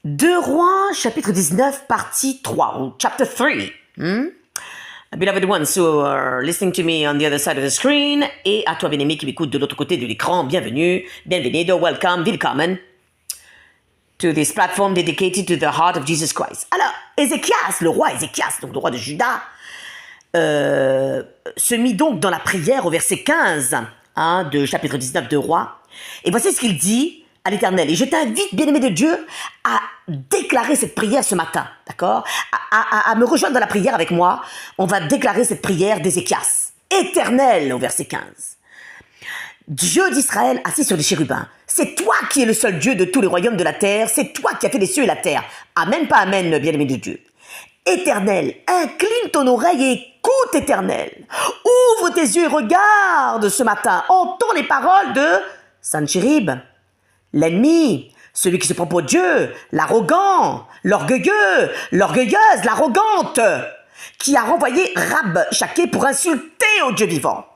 2 Rois, chapitre 19, partie 3, ou chapter 3. Beloved ones who are listening to me on the other side of the screen, et à toi bien-aimé qui m'écoute de l'autre côté de l'écran, bienvenue, bienvenido, welcome, willkommen to this platform dedicated to the heart of Jesus Christ. Alors, Ézéchias, le roi Ézéchias, donc le roi de Juda, se mit donc dans la prière au verset 15 de chapitre 19 de Rois. Et voici ce qu'il dit à l'Éternel. Et je t'invite, bien-aimé de Dieu, à déclarer cette prière ce matin, d'accord, à me rejoindre dans la prière avec moi. On va déclarer cette prière d'Ézéchias. Éternel, au verset 15. Dieu d'Israël assis sur les chérubins, c'est toi qui es le seul Dieu de tous les royaumes de la terre, c'est toi qui as fait les cieux et la terre. Amen, pas amen, bien-aimé de Dieu. Éternel, incline ton oreille et écoute, Éternel. Ouvre tes yeux et regarde ce matin. Entends les paroles de Sanchérib, l'ennemi, celui qui se prend pour Dieu, l'arrogant, l'orgueilleux, l'orgueilleuse, l'arrogante, qui a renvoyé Rabshakeh pour insulter au Dieu vivant.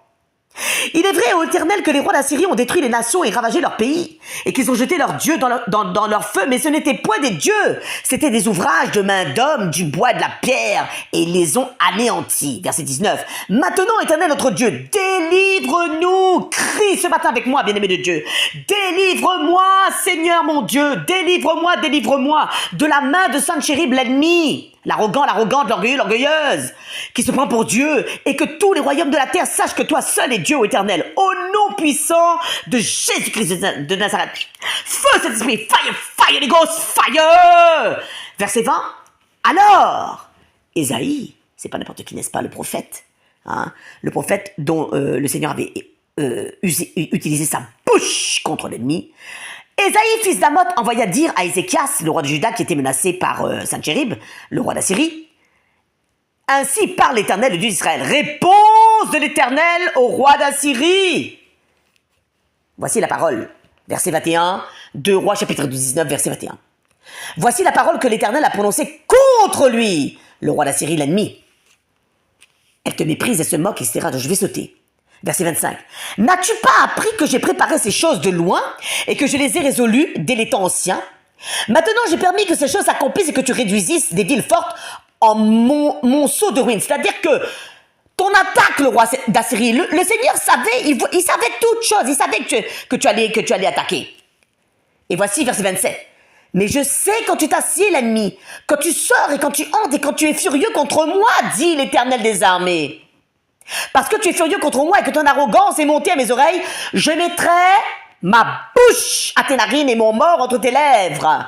Il est vrai, ô Éternel, que les rois d'Assyrie ont détruit les nations et ravagé leur pays, et qu'ils ont jeté leurs dieux dans leur feu, mais ce n'était point des dieux, c'était des ouvrages de main d'homme, du bois, de la pierre, et ils les ont anéantis. Verset 19. Maintenant, Éternel, notre Dieu, délivre-nous, crie ce matin avec moi, bien-aimé de Dieu, délivre-moi, Seigneur mon Dieu, délivre-moi, délivre-moi, de la main de Sanchérib, l'ennemi, l'arrogant, l'arrogante, l'orgueilleux, l'orgueilleuse, qui se prend pour Dieu, et que tous les royaumes de la terre sachent que toi seul es Dieu, ô Éternel, au nom puissant de Jésus-Christ de Nazareth. Feu cet esprit, fire, fire, les ghosts, fire. Verset 20. Alors, Ésaïe, c'est pas n'importe qui, n'est-ce pas, le prophète, le prophète dont le Seigneur avait utilisé sa bouche contre l'ennemi. Ésaïe, fils d'Amoth, envoya dire à Ézéchias, le roi de Juda, qui était menacé par Sanchérib, le roi d'Assyrie. Ainsi parle l'Éternel, le Dieu d'Israël. Réponse de l'Éternel au roi d'Assyrie. Voici la parole. Verset 21, 2 Rois, chapitre 19, verset 21. Voici la parole que l'Éternel a prononcée contre lui, le roi d'Assyrie, l'ennemi. Elle te méprise et se moque, etc. Donc je vais sauter. Verset 25. N'as-tu pas appris que j'ai préparé ces choses de loin et que je les ai résolues dès les temps anciens? Maintenant, j'ai permis que ces choses s'accomplissent et que tu réduisisses des villes fortes en monceaux de ruines. C'est-à-dire que ton attaque, le roi d'Assyrie, le Seigneur savait, il savait toutes choses. Il savait que tu allais attaquer. Et voici verset 27. Mais je sais quand tu t'assieds l'ennemi, quand tu sors et quand tu entres et quand tu es furieux contre moi, dit l'Éternel des armées. Parce que tu es furieux contre moi et que ton arrogance est montée à mes oreilles, je mettrai ma bouche à tes narines et mon mort entre tes lèvres.